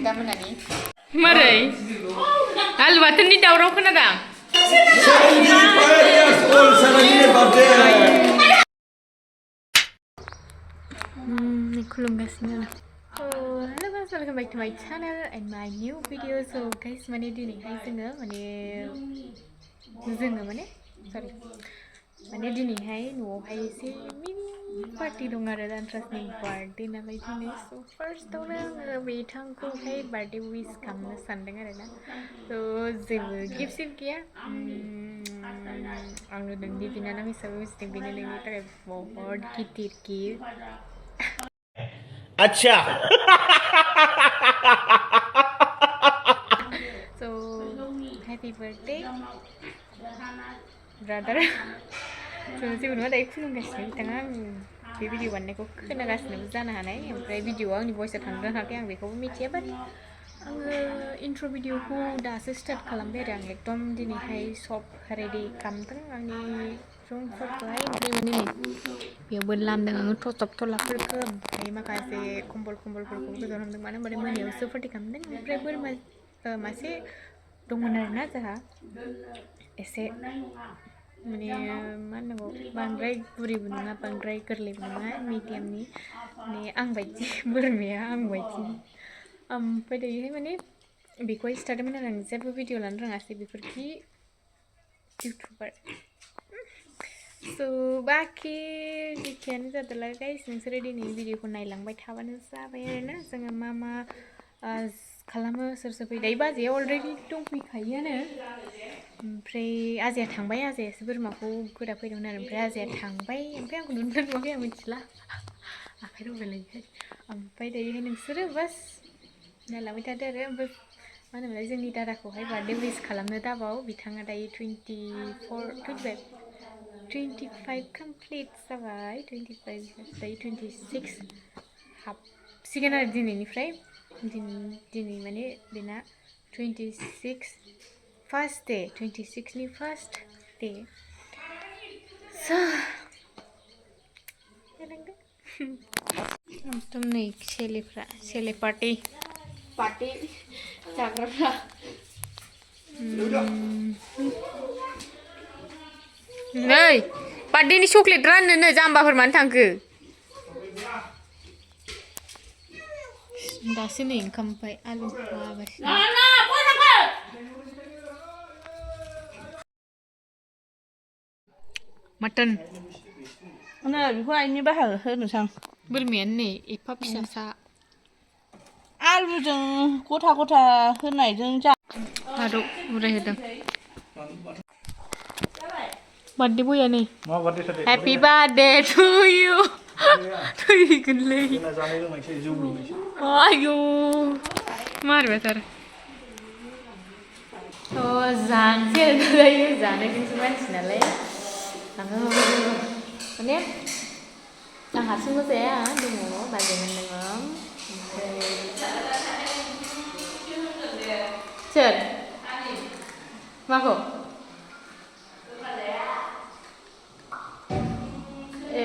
दा मोनानि मारै आलु बाथोननि दावराव खोनादां खुलुमगासिनो hello guys welcome back to my channel and my new video so guys माने दिनैहाय जोङो दिनैहाय न'आवहाय एसे मिनि पार्टी दं आरो दानट्रासनि बार्थडे नालाय दिनै स' फार्स्टआवनो आङो बिथांखौहाय बार्थडे विश खालामनो सानदों आरो ना स' जेबो गिफ्ट सिफ्ट गैया आङो नोंनि बिनानाव हिसाबै मिथिदों बेनो नोंनि थाखाय बहुत गिदिर गिफ्ट अच्छा so happy birthday brother so जेबो नङा दायो खुलुमगासिनो बिथाङा आं बे भिडिअ बानायनायखौ खोनागासिनोबो जानो हानाय ओमफ्राय भिडिअआव आंनि भइसआ थांदों थाङाखै आं बेखौबो मिथिया बाट आङो इन्ट्र' भिडिअखौ दासो स्टार्ट खालामबाय आरो आं एकदम दिनैहाय सब रेडि खालामदों आंनि रुमफोरखौहाय ओमफ्राय माने बेयावबो लामदों आङो थसब थलाफोरखौ ओमफ्राय माखासे कम्बलफोरखौ गोजाव नांदों मानो होनबाथाय मोनायावसो पार्टि खालामदों ओमफ्राय बोरमा मासे दंमोन आरोना जोंहा एसे माने मा होननांगौ बांद्राय बुरिबो नङा बांद्राय गोरलैबो नङा मिडियामनि माने आं बायदि बोरमाया आं बायदि ओमफ्राय दायोहाय माने बेखौहाय सिथारदोंमोन आरो आं जेबो भिडिअ लानो रोङासै बेफोरखि इउटुबार स' बाखि जेखियानो जादोंला गाइस नोंसोरो दिनै भिडिअखौ नायलांबाय थाबानो जाबाय आरोना जोङो मा मा खालामो सोर सोर फैयो दायो बाजैया अलरेडि दंफैखायोआनो ओमफ्राय आजाया थांबाय आजायासो बोरमाखौ गोदा फैदोंमोन आरो ओमफ्राय आजाया थांबाय ओमफ्राय आंखौ नुदोंना नुवाखै आं मिथिला आखाइ रुबायलायबाय ओमफ्राय दायोहाय नोंसोरो बास नायलांबाय थादो आरो ओमफ्राय मा होनोमोनलाय जोंनि दादाखौहाय बार्थडे विश खालामनो दाबाव बिथाङा दायो 25 कमप्लिट जाबाय 25 दायो 26 हाबसिगोन आरो दिनैनिफ्राय दिनै माने बेना 26 फार्स्ट डे 26नि फार्स्ट डे एकदम नै सेले पार्टी जाग्राफ्रा नै बार्थडेनि चक्लेट राननोनो जाम्बाफोर मानो थांखो दासो नै ओंखामनिफ्राय आलु हागासिनो मटन बेखौ आइनि बाहागो होनोसां बोरमायानो नै एफा फिसासा आलुजों गथा गथा होनायजों जा आरो उरायहोदों बार्थडे बया नै हेपि बार्थडे टु इउ थैगोनलै आयौ मारबायथार जानोसै आरो दायो जानायजोंसो मानसि नालाय आङो माने आं हारसिंबो जाया दङ बाजैमोन दङ ओमफ्राय सोर माखौ ए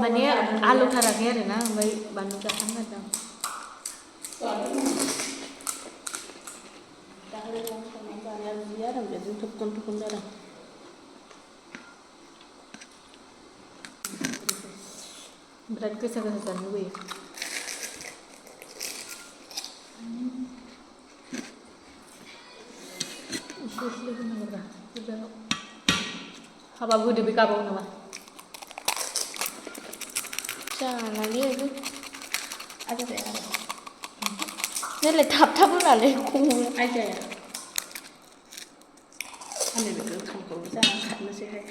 माने आलु थाराखै आरो ना ओमफ्राय बानलु जाखां आरो बिराद गोसा गोसा जानो लुबैयो एसे होनांगौब्रा बुरजा हाबा गोदो बे गाबाव नामा जानानै ओरै आजा जाया नैलाय थाब थाब होनानै खम आजाया आंनि बे गोथांखौ जानानै खारनोसैहाय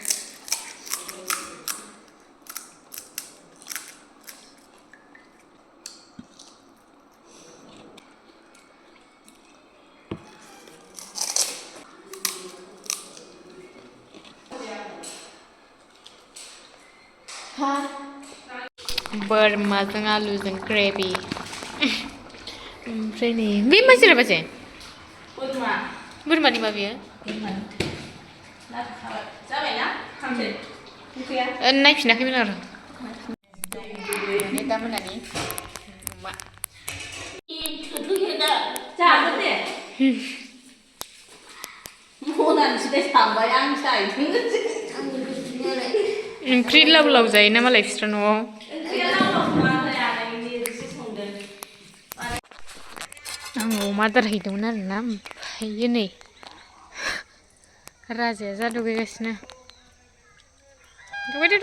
बोरमाजों आलुजों ग्रेभि ओमफ्राय नै बे मा जिराबासै बोरमानि मा बेयो नायफिनाखैमोन आरो दा मोनानि अमा ओंख्रि लाव लाव जायोना मालाय बिस्रा न'आव आं अमा आदार हैदोंमोन आरोना ओमफ्राय नै राजाया जा दुगैगासिनो दुगैदो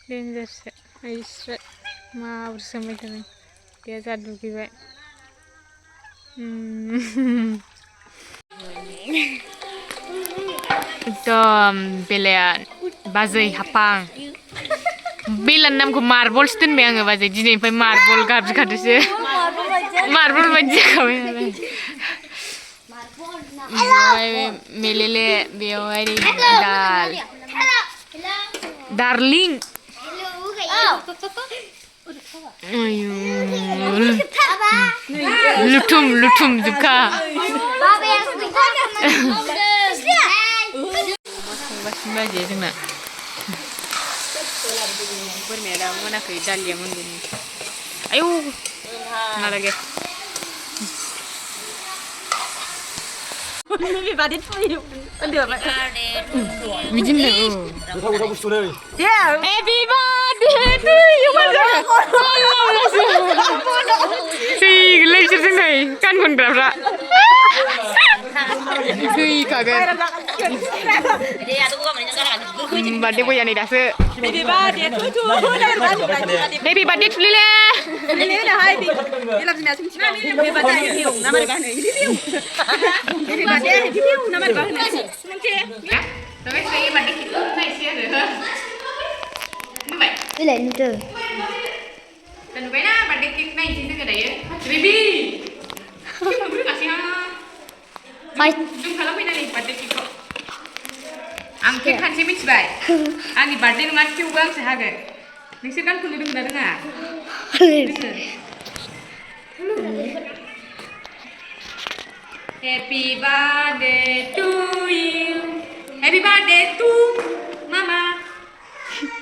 डेन्जारसो आइस्रा माबोरै सोंबाय थादों बे जा दुगैबाय एकदम बेलाया बाजै हापां बेलानि नामखौ मार्बलसो दोनबाय आङो बाजै दिनैनिफ्राय मार्बल गाबज्रिखादोसो मार्बल बायदि जाखाबाय नालाय ओमफ्राय मेलेले बेवहाय दाल डार्लिं लुथुम लुथुम जोबखा संगासिनो बाजैया जोंना बोरमाया दाबो मोनाखै दालिया मोनगोन आयौ नालागे बिदिनो गोथाव बुस्थुलै हेपि बार्थडे टु इउ थैगोनलै बिसोरजों नै गान खनग्राफ्रा थैखागोन बार्थडे बया नै दासो हेपि बार्थडे थुलिले नुबायना बार्थडे केक नायनोसै जोङो दायो बेबि जुम खालामफैनानै बार्थडे केकखौ आं केक खानसे मिथिबाय आंनि बार्थडे नङा थेवबो आंसो हागोन नोंसोर गान खननो रोंना रोङा happy birthday to you happy birthday to मामा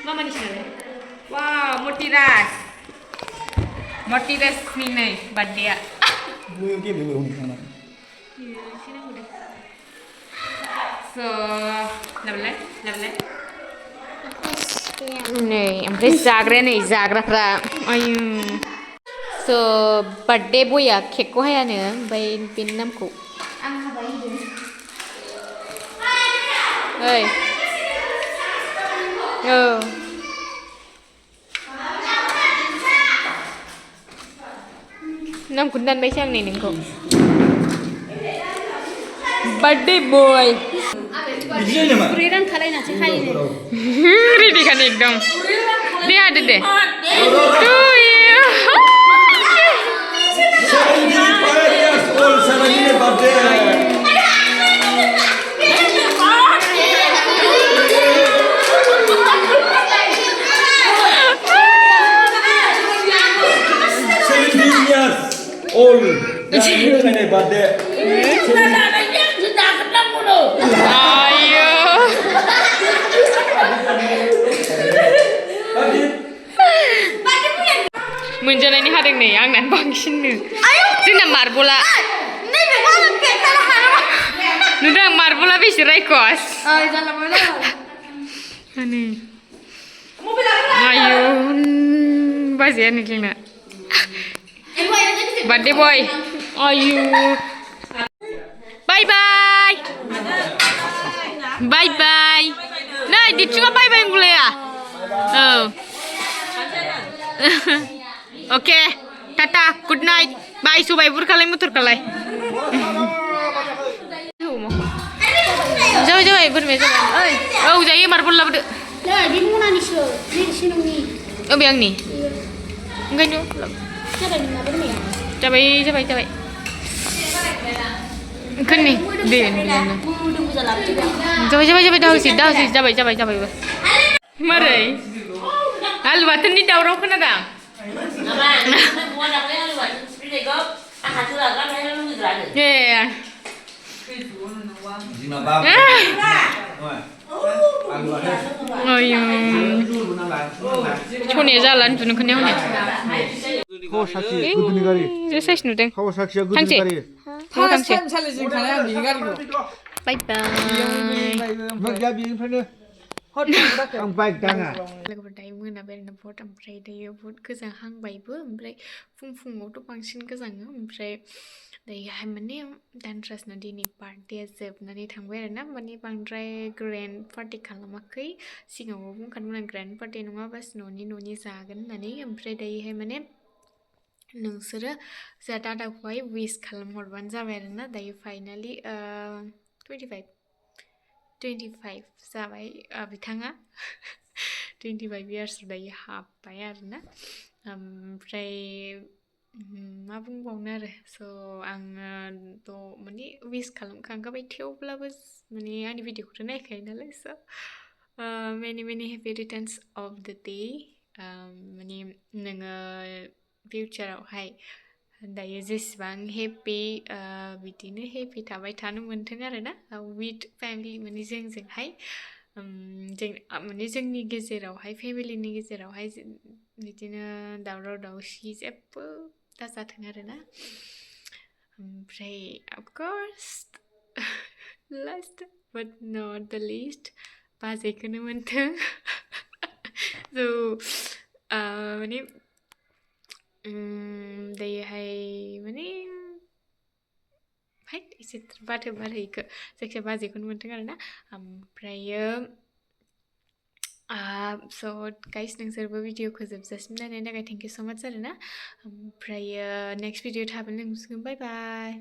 मामानि सिनाय वाव मटिराजनि नै बार्थडेआ So, लाबोलाय नै ओमफ्राय जाग्राया नै जाग्राफ्रा आयु स' बार्थडे बया केकखौ हायानो ओमफ्राय बेनि नामखौ ओइ औ नामखौनो दानबायसै आं नै नोंखौ बार्थडे बय रेडि खाने एकदम दे हादो दे टु इउ 75 years old celebrating birthday all ini birthday ayo मोनजानायनि हादों नै आंनानो बांसिननो जोंना मार्बला नुदों मार्बला बेसे रायखस आयु बाजैया नै जोंना birthday boy ayu bye bye bye bye nah dicuba bye bye boleh ya oh oke tata good night bye subai burkalai mutur kalai jauh jauh bermesa oh jadi marbol lah berde di mana nih so di sini oh biang nih enggak nyu Cabai. Kan nih, deh. Coba dah sih, cabai. मारै आलु बाथोननि दावराव खोनादों ए Jima bab. आयौ सनिया जाला उन्दुनो खोनायाव ने Kawasaki गोदोनि गारि जे साइस नुदों Kawasaki गोदोनि थांसै गारि थांसै सालायजों खानाय आं बिनि गारिखौ बाय बाय नों बेनिफ्रायनो आं बाइक दाङा लोगोफोर दायो मोनाबाय आरोना बहुत ओमफ्राय दायो बहुत गोजांहांबायबो ओमफ्राय फुङावथ' बांसिन गोजाङो ओमफ्राय दायोहाय माने दानराजना दिनै बार्थडेया जोबनानै थांबाय आरोना माने बांद्राय ग्रेन्ड पार्टि खालामाखै सिगाङाव बुंखादोंमोन आं ग्रेन्ड पार्टि नङा बास न'नि जागोन होननानै ओमफ्राय दायोहाय माने नोंसोरो जोंहा दादाखौहाय विश खालामहरबानो जाबाय आरोना दायो फाइनालि 25 जाबाय बिथाङा 25 इयार्स दायो हाबबाय आरोना ओमफ्राय मा बुंबावनो आरो स' आङोथ' माने विश खालामखांखाबाय थेवब्लाबो माने आंनि भिडिअखौथ' नायखायो नालाय स' मेनि हेपि रिटार्न्स अफ द डे माने नोङो फिउचारावहाय दायो जेसेबां हेपि बिदिनो हेपि थाबाय थानो मोन्थों आरोना विथ फेमिलि माने जोंजोंहाय माने जोंनि गेजेरावहाय फेमिलिनि गेजेरावहाय बिदिनो दावराव दावसि जेबो दाजाथों आरोना ओमफ्राय अफकर्स last but not the list बाजैखौनो मोन्थों स' माने दायोहाय माने हाइट एसे बाथो बारहैखो जायखिजाया बाजैखौनो मोन्थों आरोना ओमफ्रायो स' गाइस नोंसोरबो भिडिअखौ जोबजासिम नायनायनि थाखाय थेंक इउ स' माच आरोना ओमफ्रायो नेक्स्ट भिडिअ थाबैनो नुसिगोन बाय बाय